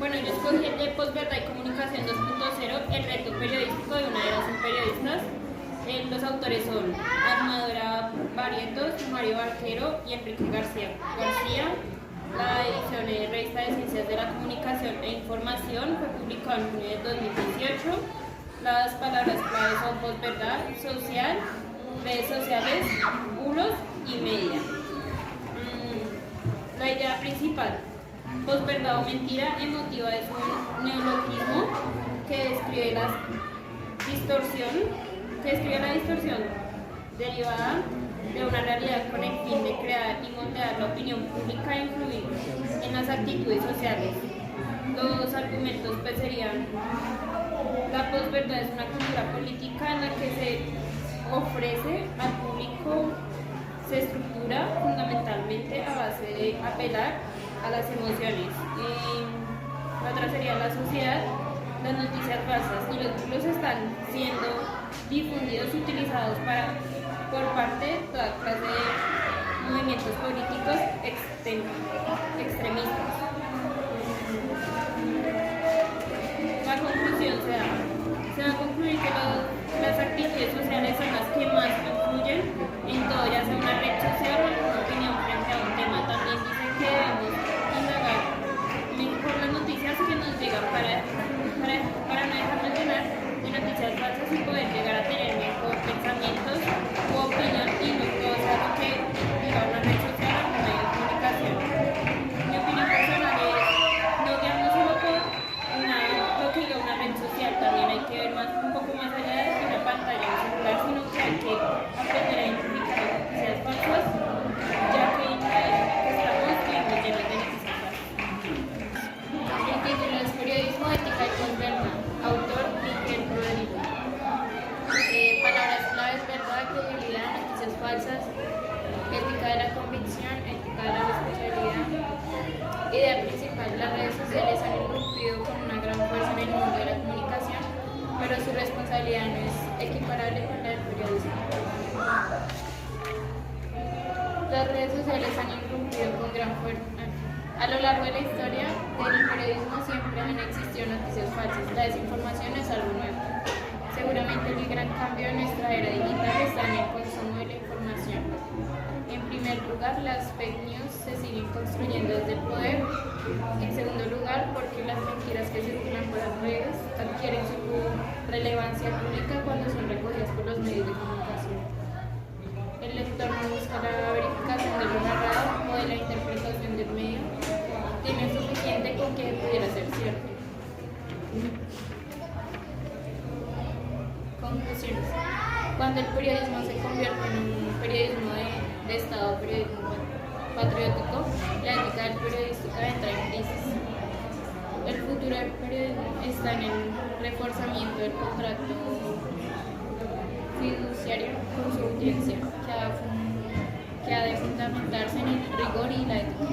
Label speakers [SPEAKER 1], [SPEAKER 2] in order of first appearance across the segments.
[SPEAKER 1] Bueno, yo escogí el de Posverdad y Comunicación 2.0, el reto periodístico de una era sin periodistas. Los autores son Armadora Barrientos, Mario Barquero y Enrique García. La edición es Revista de Ciencias de la Comunicación e Información, fue publicado en junio de 2018. Las palabras claves son posverdad, social, redes sociales, bulos y media. La idea principal: posverdad o mentira emotiva es un neologismo que describe la distorsión derivada de una realidad con el fin de crear y moldear la opinión pública e influir en las actitudes sociales. Los argumentos pues serían: la posverdad es una cultura política en la que se ofrece al público, se estructura fundamentalmente a base de apelar a las emociones. La otra sería la sociedad. Las noticias falsas y los bulos están siendo difundidos y utilizados por parte de toda clase de movimientos políticos extremistas. La conclusión se va a concluir que las actitudes sociales son las que más influyen en todo, ya sea una red social o una opinión frente a un tema. También dice que debemos indagar por las noticias que nos llegan para no dejarnos llenar de noticias falsas y poder llegar a tener mejor pensamientos u opinión y no todo sea lo que diga una red social o un medio de comunicación. Mi opinión personal es no guiarnos solo por lo que diga una red social, también hay que ver un poco más allá de una pantalla o un celular, sino que hay que aprender a identificar las noticias falsas, ya que en la era que estamos vivimos llenos de noticias falsas. El título es Periodismo, Ética y Posverdad. Autor Miguel Rodrigo. Palabras claves: verdad, credibilidad, noticias falsas, ética de la convicción, ética de la responsabilidad. Idea principal: las redes sociales han irrumpido con una gran fuerza en el mundo de la comunicación, pero su responsabilidad no es equiparable con la del periodismo. Las redes sociales han irrumpido con gran fuerza. A lo largo de la historia del periodismo siempre han existido noticias falsas. La desinformación es algo nuevo. Seguramente el gran cambio de nuestra era digital está en el consumo de la información. En primer lugar, las fake news se siguen construyendo desde el poder. En segundo lugar, porque las mentiras que circulan por las redes adquieren su relevancia pública cuando son recogidas por los medios de comunicación. El lector no busca la verificación de lo narrado o de la interpretación del medio. Tiene suficiente con que pudiera ser cierto. Conclusiones. Cuando el periodismo se convierte en un periodismo de Estado, periodismo patriótico, la ética del periodista entra en crisis. El futuro del periodismo está en el reforzamiento del contrato fiduciario con su audiencia, que ha de fundamentarse en el rigor y la ética.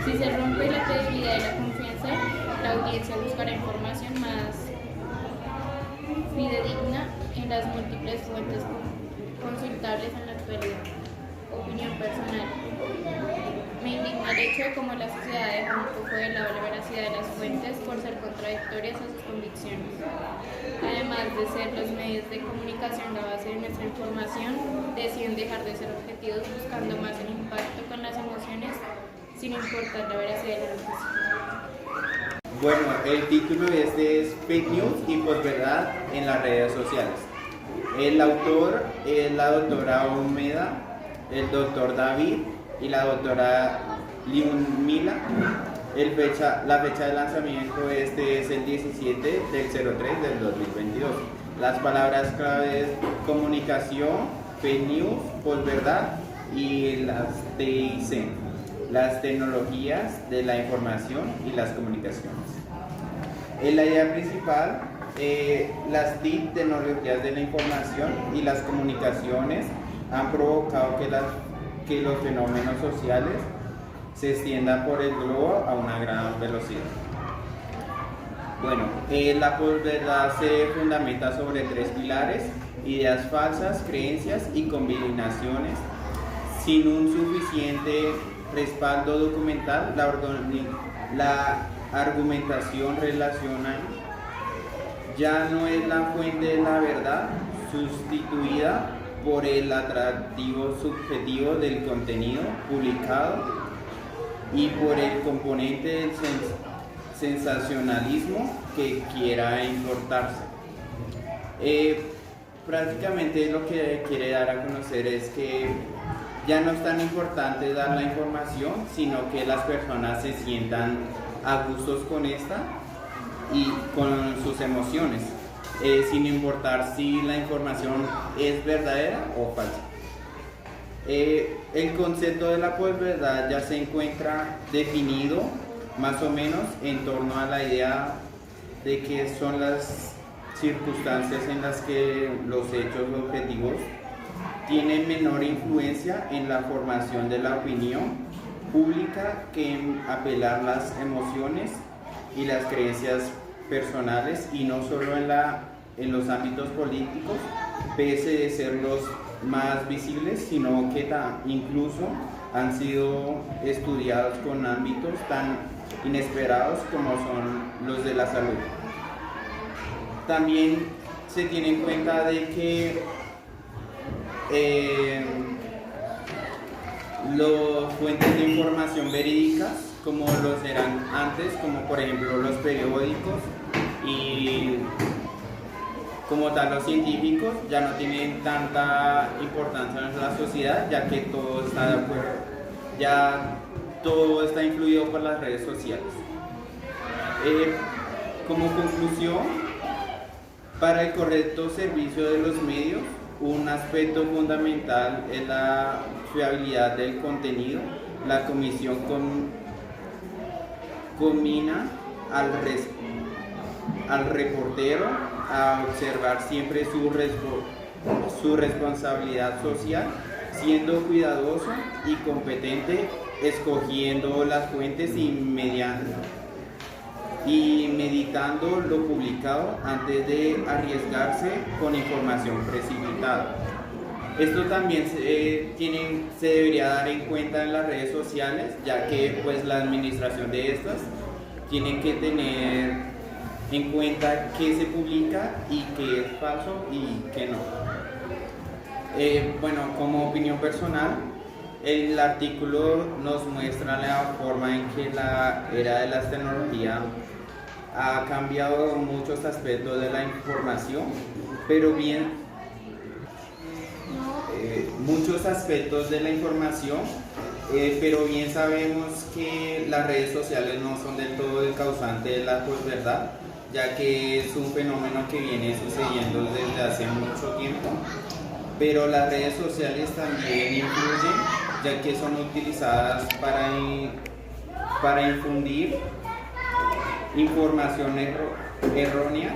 [SPEAKER 1] Si se rompe la credibilidad y la confianza, la audiencia buscará información más fidedigna en las múltiples fuentes consultables en la actualidad. Opinión personal. Me indigna el hecho de cómo la sociedad deja un poco de lado la veracidad de las fuentes por ser contradictorias a sus convicciones. Además de ser los medios de comunicación la base de nuestra información, deciden dejar de ser objetivos buscando más el impacto con las emociones sin importar la veracidad de la noticia.
[SPEAKER 2] Bueno, el título es Fake News y Posverdad en las redes sociales. El autor es la doctora Olmeda, el doctor David y la doctora Liumila. La fecha de lanzamiento es el 17 del 03 del 2022. Las palabras claves: comunicación, fake news, posverdad y las TIC, las tecnologías de la información y las comunicaciones. En la idea principal, las TIC, tecnologías de la información y las comunicaciones, han provocado que los fenómenos sociales se extiendan por el globo a una gran velocidad. Bueno, la posverdad se fundamenta sobre tres pilares: ideas falsas, creencias y combinaciones. Sin un suficiente respaldo documental, la argumentación relacional ya no es la fuente de la verdad, sustituida por el atractivo subjetivo del contenido publicado y por el componente del sensacionalismo que quiera importarse. Prácticamente lo que quiere dar a conocer es que ya no es tan importante dar la información, sino que las personas se sientan a gustos con esta y con sus emociones, sin importar si la información es verdadera o falsa. El concepto de la posverdad ya se encuentra definido más o menos en torno a la idea de que son las circunstancias en las que los hechos objetivos tienen menor influencia en la formación de la opinión pública que en apelar las emociones y las creencias personales, y no solo en los ámbitos políticos, pese de ser los más visibles, sino que incluso han sido estudiados con ámbitos tan inesperados como son los de la salud. También se tiene en cuenta de que las fuentes de información verídicas, como los eran antes, como por ejemplo los periódicos y como tal los científicos, ya no tienen tanta importancia en la sociedad, ya que todo está de acuerdo, ya todo está influido por las redes sociales. Como conclusión, para el correcto servicio de los medios, un aspecto fundamental es la fiabilidad del contenido. La comisión combina al reportero a observar siempre su responsabilidad social, siendo cuidadoso y competente, escogiendo las fuentes y meditando lo publicado antes de arriesgarse con información precipitada. Esto también se debería dar en cuenta en las redes sociales, ya que pues la administración de estas tiene que tener en cuenta qué se publica y qué es falso y qué no. Bueno, como opinión personal, el artículo nos muestra la forma en que la era de las tecnologías ha cambiado muchos aspectos de la información, pero bien sabemos que las redes sociales no son del todo el causante de la posverdad, ya que es un fenómeno que viene sucediendo desde hace mucho tiempo, pero las redes sociales también influyen, ya que son utilizadas para infundir información erróneas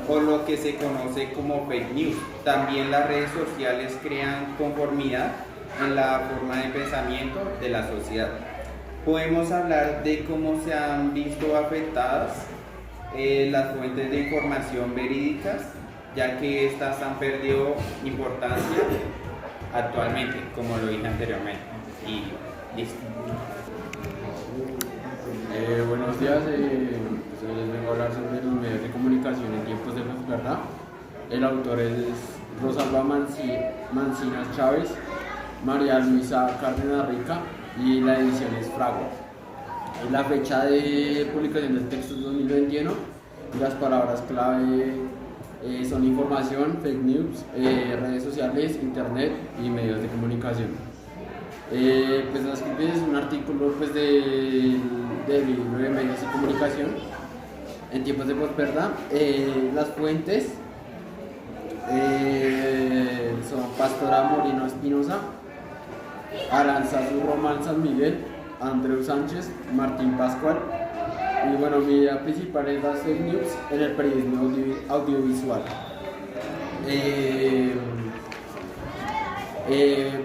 [SPEAKER 2] o lo que se conoce como fake news. También las redes sociales crean conformidad en la forma de pensamiento de la sociedad. Podemos hablar de cómo se han visto afectadas las fuentes de información verídicas, ya que estas han perdido importancia actualmente, como lo dije anteriormente. Y listo.
[SPEAKER 3] Buenos días, pues les vengo a hablar sobre los medios de comunicación en tiempos de posverdad. El autor es Rosalba Mancinas Chávez, María Luisa Cárdenas Rica y la edición es Fragua. La fecha de publicación del texto es 2021 y las palabras clave son información, fake news, redes sociales, internet y medios de comunicación. Pues es un artículo pues, del libro de medios de comunicación en tiempos de posverdad. Las fuentes son Pastora Moreno Espinosa, Aranzazu Román San Miguel, Andreu Sánchez, Martín Pascual. Y bueno, mi idea principal es las fake news en el periodismo audiovisual.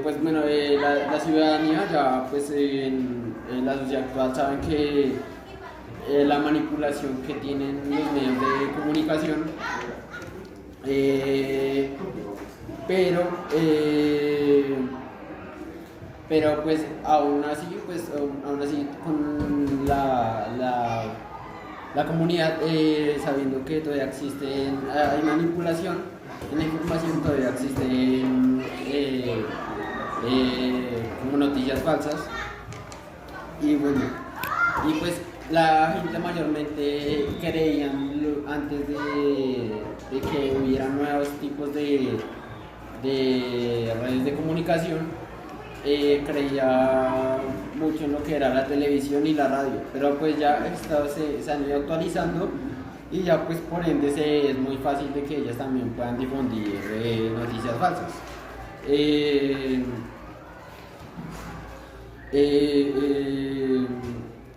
[SPEAKER 3] Pues bueno, la ciudadanía ya pues en la sociedad actual saben que la manipulación que tienen los medios de comunicación, pero pues aún así con la comunidad, sabiendo que todavía hay manipulación en la información, todavía existen como noticias falsas. Y bueno, y pues la gente mayormente antes de que hubiera nuevos tipos de redes de comunicación, creía mucho en lo que era la televisión y la radio, pero pues ya se han ido actualizando y ya pues por ende es muy fácil de que ellas también puedan difundir noticias falsas.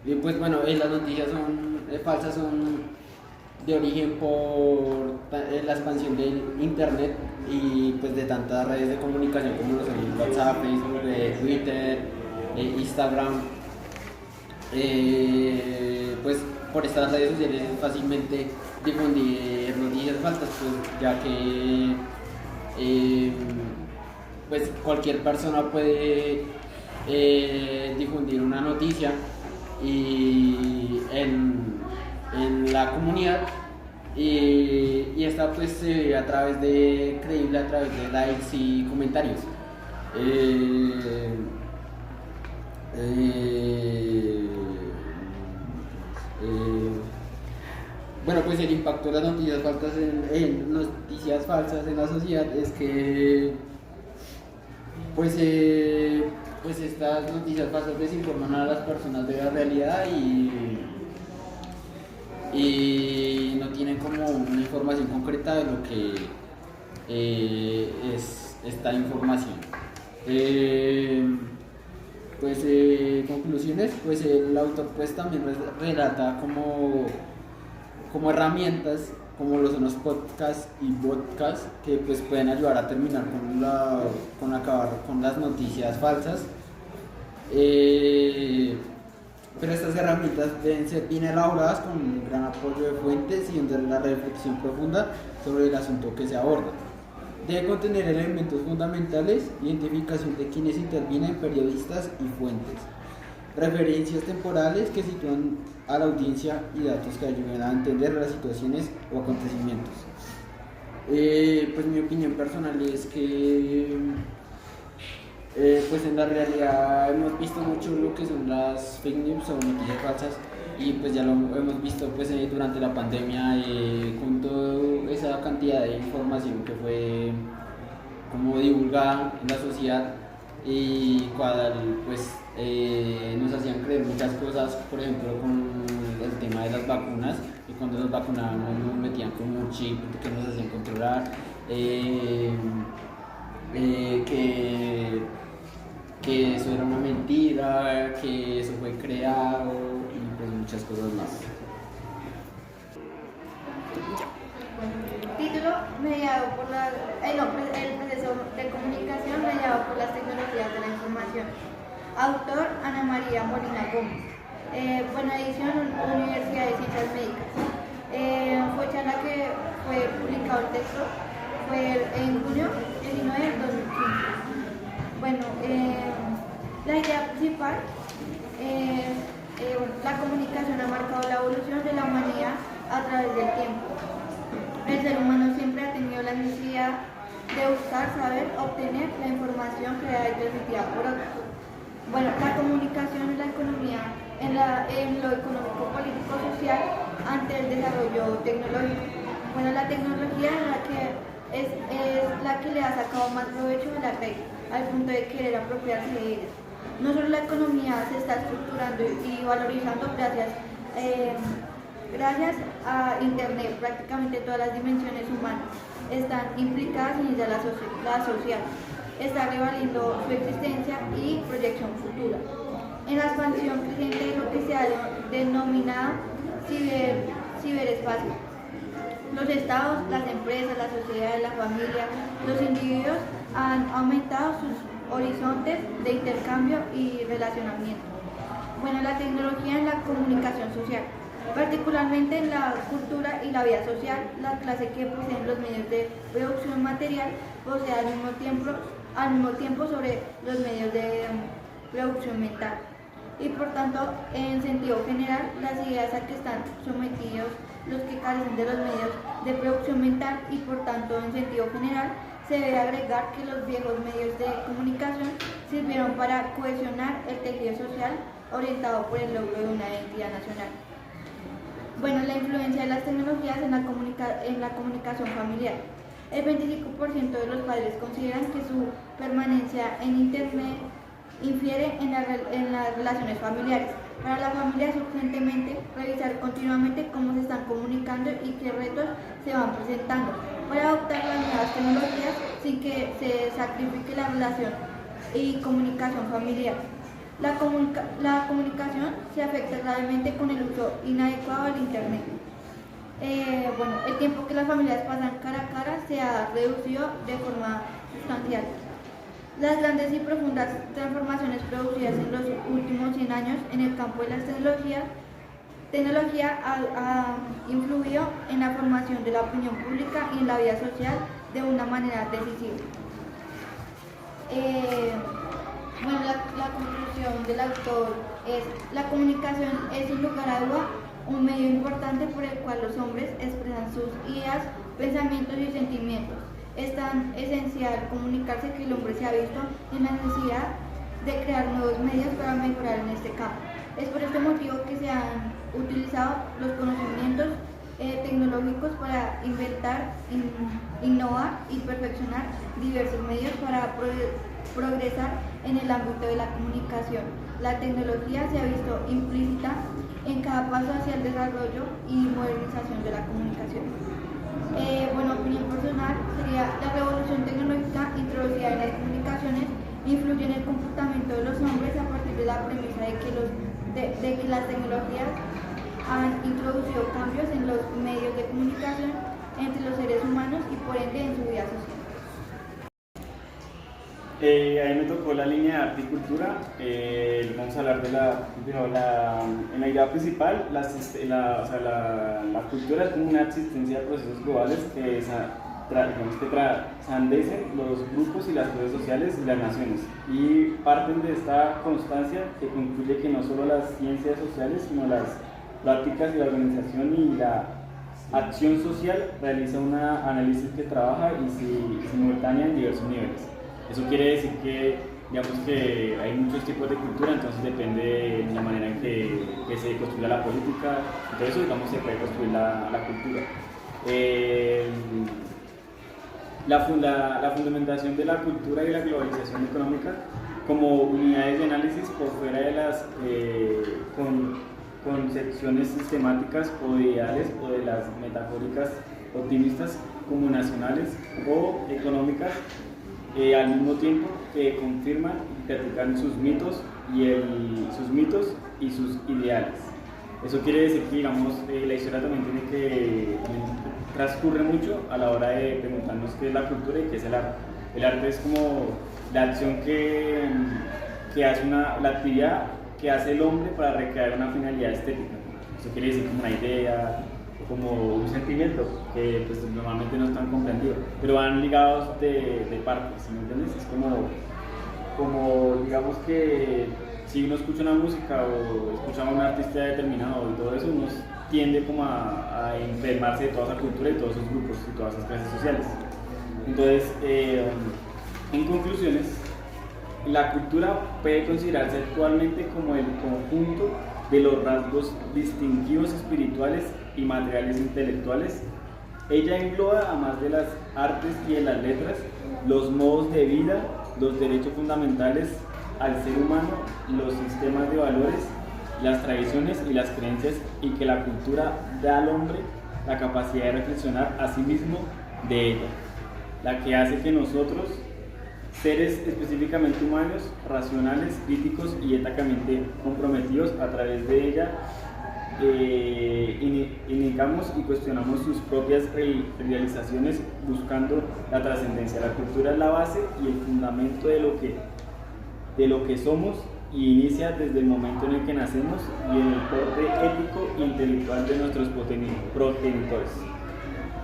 [SPEAKER 3] Y pues bueno, las noticias falsas son de origen por la expansión del internet y pues de tantas redes de comunicación como lo son WhatsApp, Facebook, Twitter, Instagram. Pues por estas redes sociales es fácilmente difundir noticias falsas, pues ya que pues cualquier persona puede difundir una noticia y en la comunidad y esta pues se ve a través de likes y comentarios. Bueno, pues el impacto de las noticias falsas en la sociedad es que pues estas noticias falsas desinforman a las personas de la realidad y no tienen como una información concreta de lo que es esta información. Conclusiones, pues el autor pues también relata como herramientas como lo son los podcasts y podcasts que pues pueden ayudar a terminar con acabar con las noticias falsas. Pero estas herramientas deben ser bien elaboradas con un gran apoyo de fuentes y donde la reflexión profunda sobre el asunto que se aborda. Debe contener elementos fundamentales, identificación de quienes intervienen, periodistas y fuentes, referencias temporales que sitúan a la audiencia y datos que ayuden a entender las situaciones o acontecimientos. Pues mi opinión personal es que pues en la realidad hemos visto mucho lo que son las fake news o noticias falsas y pues ya lo hemos visto pues durante la pandemia con toda esa cantidad de información que fue como divulgada en la sociedad y cual pues nos hacían creer muchas cosas, por ejemplo con el tema de las vacunas, y cuando nos vacunábamos nos metían como un chip que nos hacían controlar, que eso era una mentira, que eso fue creado y pues muchas cosas más.
[SPEAKER 4] Título: mediado por el proceso de comunicación mediado por las tecnologías de la información. Autor: Ana María Molina Gómez. Buena edición, Universidad de Ciencias Médicas. Fecha en la que fue publicado el texto fue en junio 19 del 2015. Bueno, la idea principal es la comunicación ha marcado la evolución de la humanidad a través del tiempo. El ser humano siempre ha tenido la necesidad de buscar, saber, obtener la información creada y transmitida por otros. Bueno, la comunicación y la economía en lo económico, político, social ante el desarrollo tecnológico. Bueno, la tecnología es la que le ha sacado más provecho a la red, al punto de querer apropiarse de ella. No solo la economía se está estructurando y valorizando gracias a Internet, prácticamente todas las dimensiones humanas están implicadas en ella, la social está revaliendo su existencia y proyección futura. En la expansión creciente de lo que se ha denominado ciberespacio, los estados, las empresas, las sociedades, la familia, los individuos han aumentado sus horizontes de intercambio y relacionamiento. Bueno, la tecnología en la comunicación social, particularmente en la cultura y la vida social, la clase que poseen los medios de producción material posee al mismo tiempo sobre los medios de producción mental. y por tanto, en sentido general, las ideas a que están sometidos los que carecen de los medios de producción mental y por tanto, en sentido general, se debe agregar que los viejos medios de comunicación sirvieron para cohesionar el tejido social orientado por el logro de una identidad nacional. Bueno, la influencia de las tecnologías en la comunicación familiar. El 25% de los padres consideran que su permanencia en Internet infiere en las relaciones familiares. Para la familia es urgentemente revisar continuamente cómo se están comunicando y qué retos se van presentando para adoptar las nuevas tecnologías sin que se sacrifique la relación y comunicación familiar. La comunicación se afecta gravemente con el uso inadecuado del Internet. El tiempo que las familias pasan cara a cara se ha reducido de forma sustancial. Las grandes y profundas transformaciones producidas en los últimos 100 años en el campo de las tecnología ha influido en la formación de la opinión pública y en la vida social de una manera decisiva. La conclusión del autor es: la comunicación es sin lugar a duda un medio importante por el cual los hombres expresan sus ideas, pensamientos y sentimientos. Es tan esencial comunicarse que el hombre se ha visto en la necesidad de crear nuevos medios para mejorar en este campo. Es por este motivo que se han utilizado los conocimientos tecnológicos para inventar, innovar y perfeccionar diversos medios para progresar en el ámbito de la comunicación. La tecnología se ha visto implícita en cada paso hacia el desarrollo y modernización de la comunicación. Opinión personal sería: la revolución tecnológica introducida en las comunicaciones influye en el comportamiento de los hombres a partir de la premisa de que las tecnologías han introducido cambios en los medios de comunicación entre los seres humanos y por ende en su vida social.
[SPEAKER 5] A mí me tocó la línea de arte y cultura. Vamos a hablar en la idea principal. La cultura es como una existencia de procesos globales que trascendecen los grupos y las clases sociales y las naciones, y parten de esta constancia que concluye que no solo las ciencias sociales, sino las prácticas y la organización y la acción social realiza un análisis que trabaja y simultánea en diversos niveles. Eso quiere decir que, digamos, que hay muchos tipos de cultura, entonces depende de la manera en que se construya la política, todo eso, digamos, se puede construir la cultura. La fundamentación de la cultura y la globalización económica como unidades de análisis por fuera de las concepciones sistemáticas o de ideales o de las metafóricas optimistas como nacionales o económicas, al mismo tiempo que confirman y practican sus mitos y sus ideales. Eso quiere decir que, digamos, la historia también transcurre mucho a la hora de preguntarnos qué es la cultura y qué es el arte. El arte es como la acción que hace la actividad que hace el hombre para recrear una finalidad estética. Eso quiere decir como una idea, como un sentimiento que pues, normalmente no están comprendidos, pero van ligados de partes, ¿sí me entiendes? Es como digamos que si uno escucha una música o escucha a un artista determinado y todo eso, uno tiende como a enfermarse de toda esa cultura y todos esos grupos y todas esas clases sociales. Entonces, en conclusiones, la cultura puede considerarse actualmente como el conjunto de los rasgos distintivos espirituales y materiales intelectuales. Ella engloba, además de las artes y de las letras, los modos de vida, los derechos fundamentales al ser humano, los sistemas de valores, las tradiciones y las creencias, y que la cultura da al hombre la capacidad de reflexionar a sí mismo de ella, la que hace que nosotros, seres específicamente humanos, racionales, críticos y éticamente comprometidos, a través de ella indicamos y cuestionamos sus propias realizaciones buscando la trascendencia. La cultura es la base y el fundamento de lo que somos, y inicia desde el momento en el que nacemos y en el porte ético e intelectual de nuestros progenitores.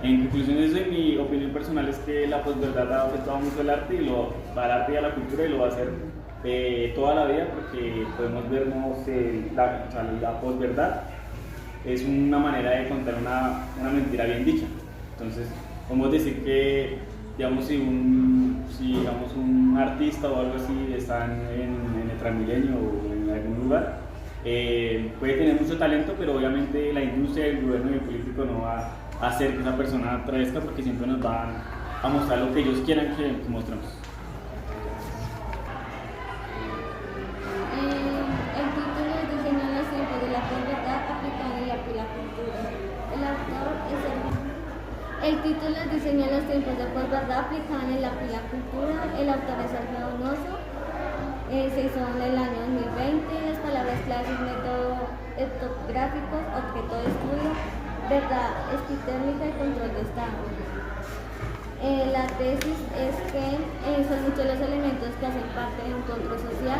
[SPEAKER 5] En conclusión, mi opinión personal es que la posverdad ha afectado mucho al arte y a la cultura, y lo va a hacer toda la vida, porque podemos vernos la posverdad es una manera de contar una mentira bien dicha. Entonces, podemos decir que, digamos, si un artista o algo así está en el Transmilenio o en algún lugar, puede tener mucho talento, pero obviamente la industria, el gobierno y el político no va a hacer que esa persona travesca, porque siempre nos van a mostrar lo que ellos quieran que mostremos.
[SPEAKER 6] El título es Diseño en los tiempos de la posverdad aplicada en la cultura. El título es Diseño en los tiempos de posverdad aplicada en la cultura. El autor es Sergio Donoso. Se hizo en el año 2020. Las palabras claves: método etnográficos, objeto de estudio, verdad epistérmica y control de estado. La tesis es que son muchos los elementos que hacen parte de un control social,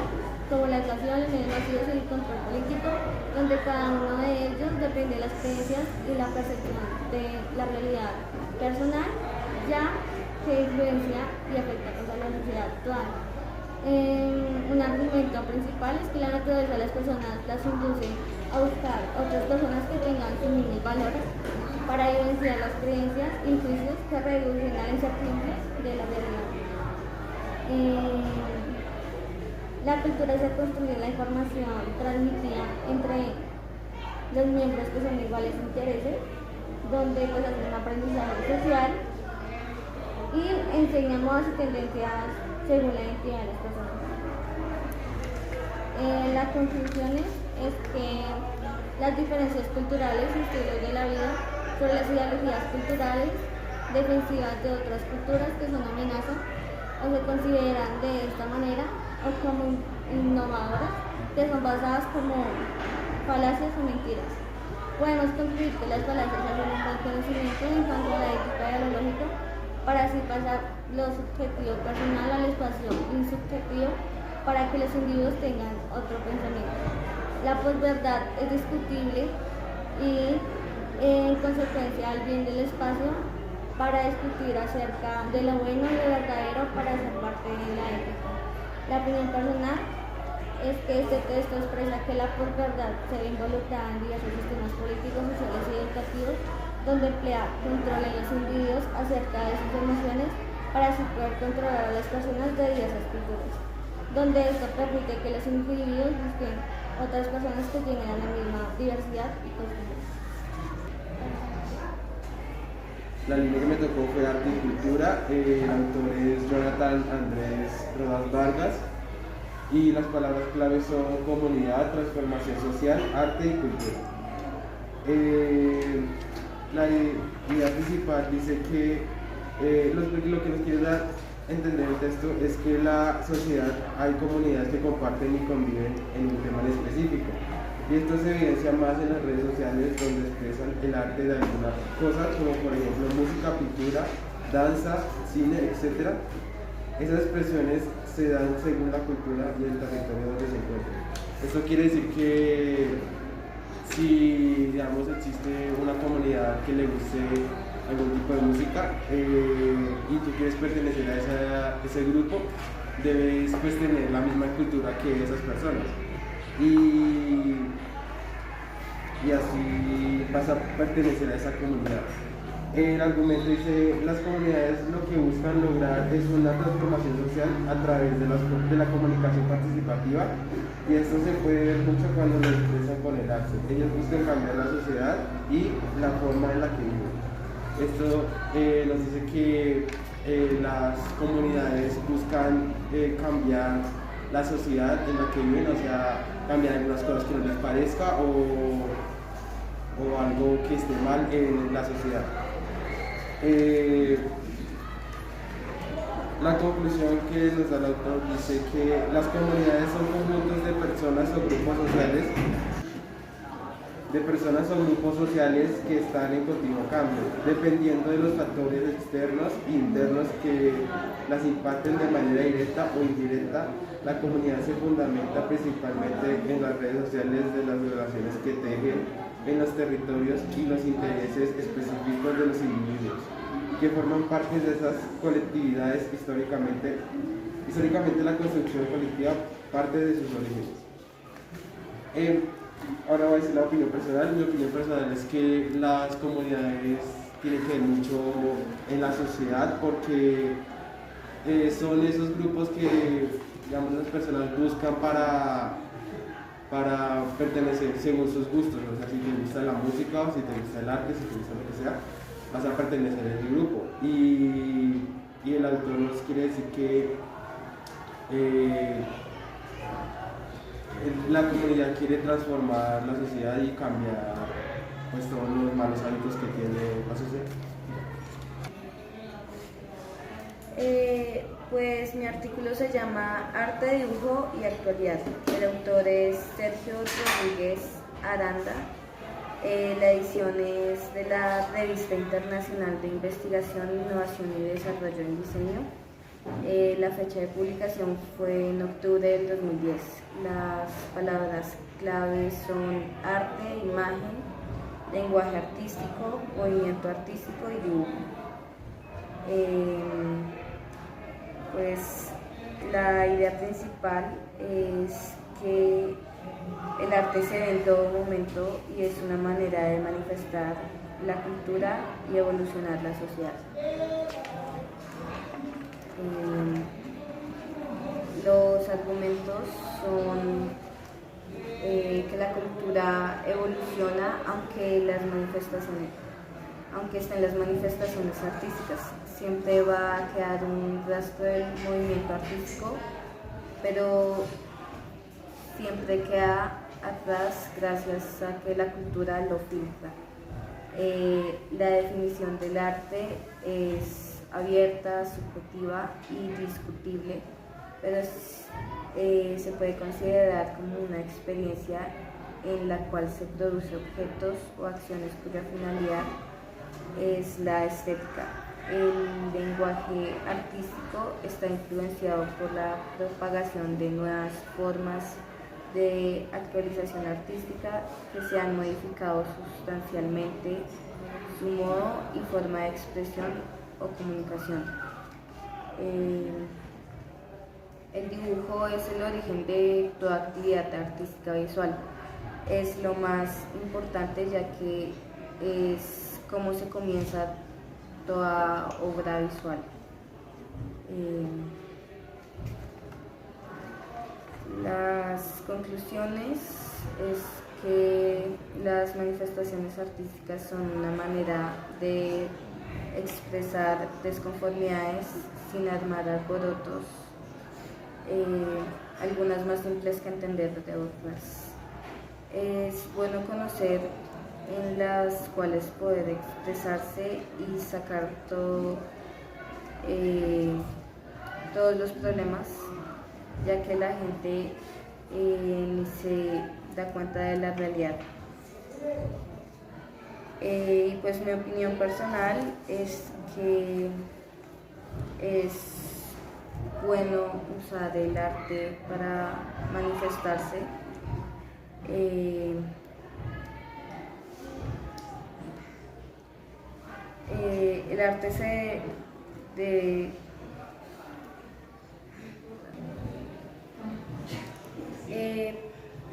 [SPEAKER 6] como la educación, los medios masivos y el control político, donde cada uno de ellos depende de las creencias y la percepción de la realidad personal, ya que influencia y afecta contra la sociedad actual. Un argumento principal es que la naturaleza de las personas las induce a buscar otras personas que tengan sus mismos valores para evidenciar las creencias y juicios que reducen a la incertidumbre de la realidad. La cultura se construye en la información transmitida entre los miembros que son iguales intereses, donde pues hacen un aprendizaje social y enseñan modas y tendencias según la identidad de las personas. Las conclusiones es que las diferencias culturales y estilos de la vida sobre las ideologías culturales defensivas de otras culturas que son amenaza o se consideran de esta manera o como innovadoras, que son basadas como falacias o mentiras. Podemos concluir que las falacias hacen un buen conocimiento en cuanto a la ética y a lo lógico, para así pasar lo subjetivo personal al espacio insubjetivo para que los individuos tengan otro pensamiento. La posverdad es discutible y en consecuencia al bien del espacio para discutir acerca de lo bueno y lo verdadero para ser parte de la ética. La opinión personal es que este texto expresa que la posverdad se ve involucrada en diversos sistemas políticos, sociales y educativos, donde emplea control en los individuos acerca de sus emociones para así poder controlar a las personas de diversas culturas, donde esto permite que los individuos busquen otras personas que tengan la misma diversidad y costumbres.
[SPEAKER 3] La línea que me tocó fue Arte y Cultura. El autor es Jonathan Andrés Rodas Vargas y las palabras claves son comunidad, transformación social, arte y cultura. La idea principal dice que lo que nos quiere dar a entender el texto es que en la sociedad hay comunidades que comparten y conviven en un tema en específico. Y esto se evidencia más en las redes sociales, donde expresan el arte de algunas cosas, como por ejemplo música, pintura, danza, cine, etc. Esas expresiones se dan según la cultura y el territorio donde se encuentran. Esto quiere decir que si, digamos, existe una comunidad que le guste algún tipo de música y tú quieres pertenecer a ese grupo, debes pues tener la misma cultura que esas personas. Y así vas a pertenecer a esa comunidad. El argumento dice: las comunidades lo que buscan lograr es una transformación social a través de la comunicación participativa, y esto se puede ver mucho cuando lo expresan con el arte. Ellos buscan cambiar la sociedad y la forma en la que viven. Esto nos dice que las comunidades buscan cambiar la sociedad en la que viven, o sea, cambiar algunas cosas que no les parezca o algo que esté mal en la sociedad. La conclusión que nos da el autor dice que las comunidades son conjuntos de personas o grupos sociales que están en continuo cambio, dependiendo de los factores externos e internos que las impacten de manera directa o indirecta. La comunidad se fundamenta principalmente en las redes sociales de las relaciones que tejen en los territorios y los intereses específicos de los individuos, que forman parte de esas colectividades históricamente
[SPEAKER 7] Históricamente la construcción colectiva parte de sus orígenes. Ahora voy a decir la opinión personal. Mi opinión personal es que las comunidades tienen que ver mucho en la sociedad porque son esos grupos que, digamos, las personas buscan para pertenecer según sus gustos. O sea, si te gusta la música o si te gusta el arte, si te gusta lo que sea, vas a pertenecer a ese grupo. Y el autor nos quiere decir que la comunidad quiere transformar la sociedad y cambiar pues todos los malos hábitos que tiene la sociedad.
[SPEAKER 8] Pues mi artículo se llama Arte, Dibujo y Actualidad. El autor es Sergio Rodríguez Aranda. La edición es de la Revista Internacional de Investigación, Innovación y Desarrollo en Diseño. La fecha de publicación fue en octubre del 2010. Las palabras claves son arte, imagen, lenguaje artístico, movimiento artístico y dibujo. Pues la idea principal es que el arte se ve en todo momento y es una manera de manifestar la cultura y evolucionar la sociedad. Los argumentos son que la cultura evoluciona aunque estén las manifestaciones artísticas. Siempre va a quedar un rastro del movimiento artístico, pero siempre queda atrás gracias a que la cultura lo filtra. La definición del arte es abierta, subjetiva y discutible, pero se puede considerar como una experiencia en la cual se producen objetos o acciones cuya finalidad es la estética. El lenguaje artístico está influenciado por la propagación de nuevas formas de actualización artística que se han modificado sustancialmente su modo y forma de expresión o comunicación. El dibujo es el origen de toda actividad artística visual. Es lo más importante ya que es como se comienza toda obra visual. Las conclusiones es que las manifestaciones artísticas son una manera de expresar desconformidades sin armar alborotos, algunas más simples que entender de otras. Es bueno conocer en las cuales poder expresarse y sacar todos los problemas, ya que la gente ni se da cuenta de la realidad. Y pues mi opinión personal es que es bueno usar el arte para manifestarse. El arte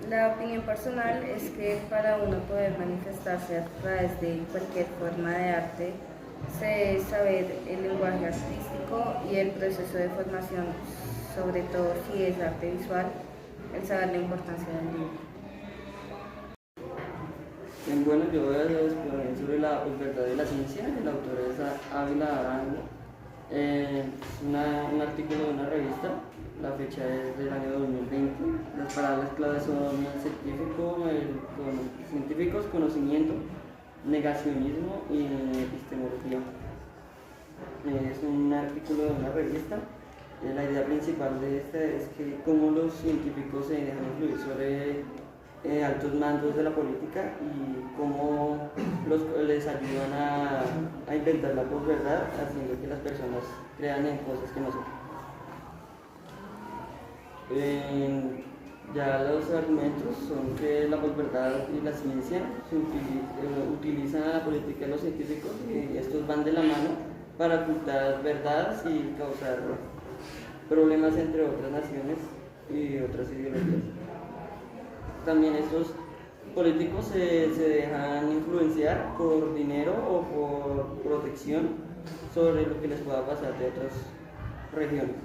[SPEAKER 8] la opinión personal es que para uno poder manifestarse a través de cualquier forma de arte se debe saber el lenguaje artístico y el proceso de formación, sobre todo si es arte visual, el saber la importancia del dibujo.
[SPEAKER 9] Bueno, yo voy a exponer sobre la posverdad de la ciencia. El autor es Ávila Arango. Es un artículo de una revista. La fecha es del año 2020. Las palabras claves son científicos, conocimiento, negacionismo y epistemología. Es un artículo de una revista. La idea principal de este es que cómo los científicos se dejan influir sobre altos mandos de la política y cómo les ayudan a inventar la posverdad, haciendo que las personas crean en cosas que no son. Ya los argumentos son que la posverdad y la ciencia utilizan a la política y los científicos y estos van de la mano para ocultar verdades y causar problemas entre otras naciones y otras ideologías. También estos políticos se dejan influenciar por dinero o por protección sobre lo que les pueda pasar de otras regiones.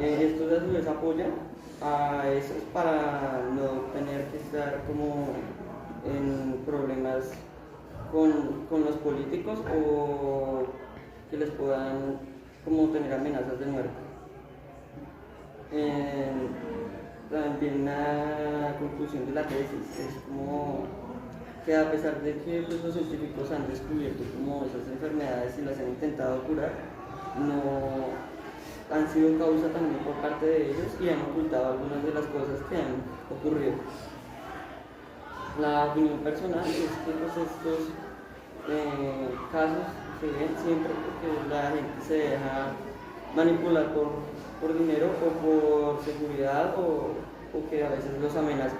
[SPEAKER 9] Estos a su vez apoyan a esos para no tener que estar como en problemas con los políticos o que les puedan como tener amenazas de muerte. También la conclusión de la tesis es como que a pesar de que pues, los científicos han descubierto como esas enfermedades y las han intentado curar, no han sido causa también por parte de ellos y han ocultado algunas de las cosas que han ocurrido. La opinión personal es que pues, estos casos se ven siempre porque la gente se deja manipular por dinero o por seguridad o que a veces los amenazan.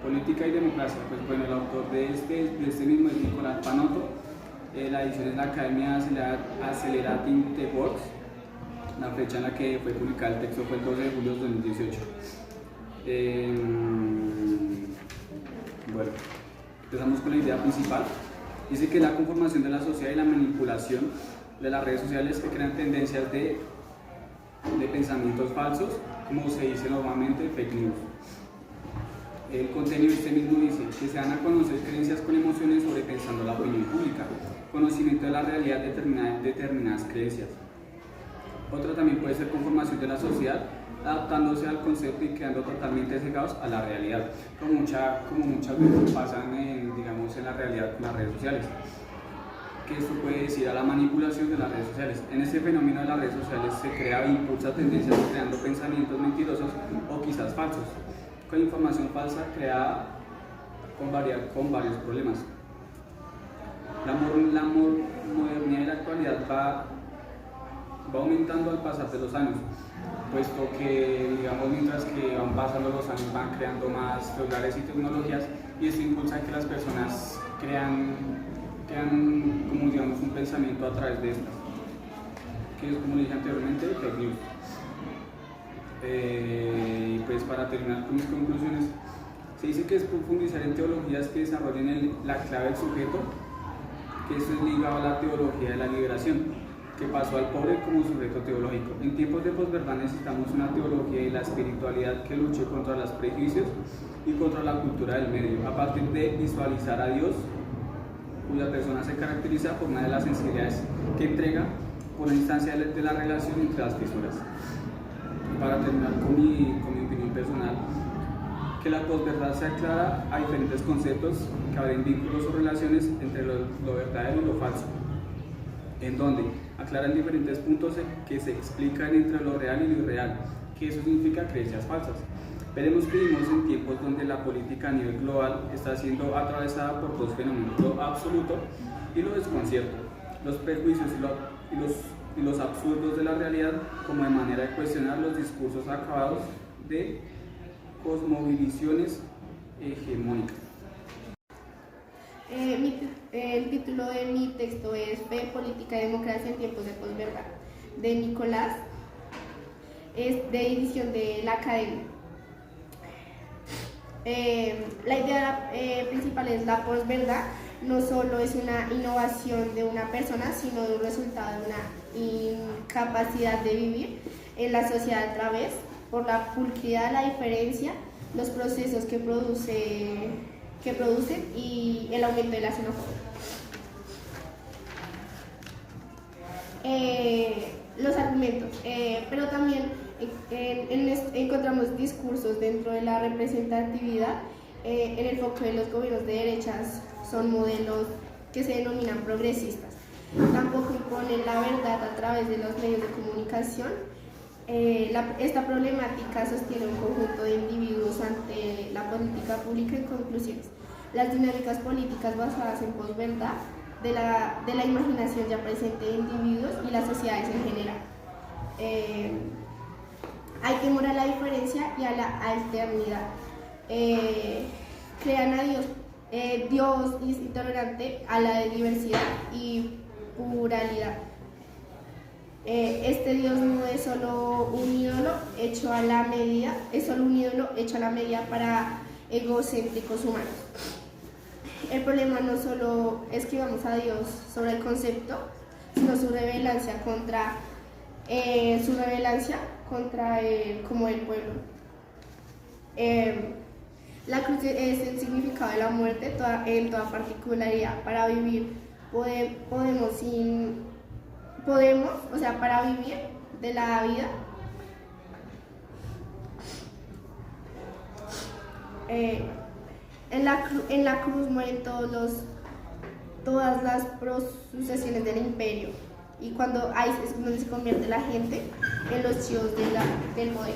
[SPEAKER 10] Política y democracia. Pues bueno, el autor de este mismo es Nicolás Panotto. La edición es la Academia Accelerating the Works. La fecha en la que fue publicado el texto fue el 12 de julio de 2018. Bueno, empezamos con la idea principal. Dice que la conformación de la sociedad y la manipulación de las redes sociales que crean tendencias de pensamientos falsos, como se dice normalmente, fake news. El contenido este mismo dice que se dan a conocer creencias con emociones sobrepensando la opinión pública, conocimiento de la realidad de determinadas creencias. Otra también puede ser conformación de la sociedad, adaptándose al concepto y quedando totalmente cegados a la realidad, como muchas veces pasan digamos, en la realidad con las redes sociales. Que esto puede decir a la manipulación de las redes sociales. En este fenómeno de las redes sociales se crea e impulsa tendencias creando pensamientos mentirosos o quizás falsos, con información falsa creada con varios problemas. La modernidad y la actualidad va aumentando al pasar de los años, puesto que, digamos, mientras que van pasando los años van creando más celulares y tecnologías, y esto impulsa a que las personas crean como, digamos, un pensamiento a través de estas, que es, como dije anteriormente, fake news. Y pues para terminar con mis conclusiones, se dice que es profundizar en teologías que desarrollen la clave del sujeto, que esto es ligado a la teología de la liberación, que pasó al pobre como sujeto teológico. En tiempos de posverdad necesitamos una teología y la espiritualidad que luche contra los prejuicios y contra la cultura del medio, a partir de visualizar a Dios, cuya persona se caracteriza por una de las sensibilidades que entrega por la instancia de la relación entre las fisuras. Para terminar con mi opinión personal, que la posverdad se aclara a diferentes conceptos que abren vínculos o relaciones entre lo verdadero y lo falso, en donde aclaran diferentes puntos que se explican entre lo real y lo irreal, que eso significa creencias falsas. Veremos que vivimos en tiempos donde la política a nivel global está siendo atravesada por dos fenómenos, lo absoluto y lo desconcierto, los prejuicios y los absurdos de la realidad, como de manera de cuestionar los discursos acabados de cosmovisiones hegemónicas.
[SPEAKER 11] El título de mi texto es Fe, Política y Democracia en tiempos de posverdad, de Nicolás, es de edición de la Academia. La idea principal es la posverdad. No solo es una innovación de una persona, sino de un resultado de una incapacidad de vivir en la sociedad a través, por la pulcritud, la diferencia, los procesos que producen y el aumento de la xenofobia. Los argumentos, pero también encontramos discursos dentro de la representatividad. En el foco de los gobiernos de derechas son modelos que se denominan progresistas. Tampoco imponen la verdad a través de los medios de comunicación. Esta problemática sostiene un conjunto de individuos ante la política pública. En conclusiones, las dinámicas políticas basadas en posverdad de la imaginación ya presente de individuos y las sociedades en general. Hay temor a la diferencia y a la alternidad. Crean a Dios, Dios intolerante a la diversidad y pluralidad. Este Dios no es solo un ídolo hecho a la medida, es solo un ídolo hecho a la medida para egocéntricos humanos. El problema no solo es que vamos a Dios sobre el concepto, sino su revelancia contra como el pueblo. La cruz es el significado de la muerte en toda particularidad. Para vivir para vivir de la vida, en la cruz mueren todas las sucesiones del imperio, y cuando es donde se convierte la gente en los chivos del poder.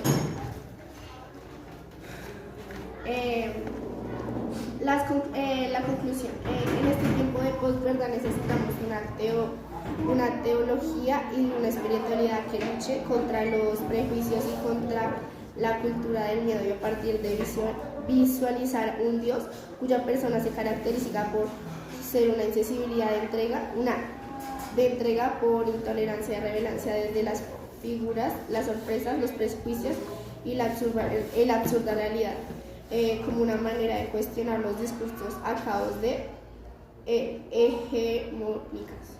[SPEAKER 11] La conclusión. En este tiempo de posverdad necesitamos una teología y una espiritualidad que luche contra los prejuicios y contra la cultura del miedo, y a partir de visualizar un Dios cuya persona se caracteriza por ser una insensibilidad de entrega por intolerancia y revelancia desde las figuras, las sorpresas, los prejuicios y la absurda realidad, como una manera de cuestionar los discursos acabados de hegemónicas.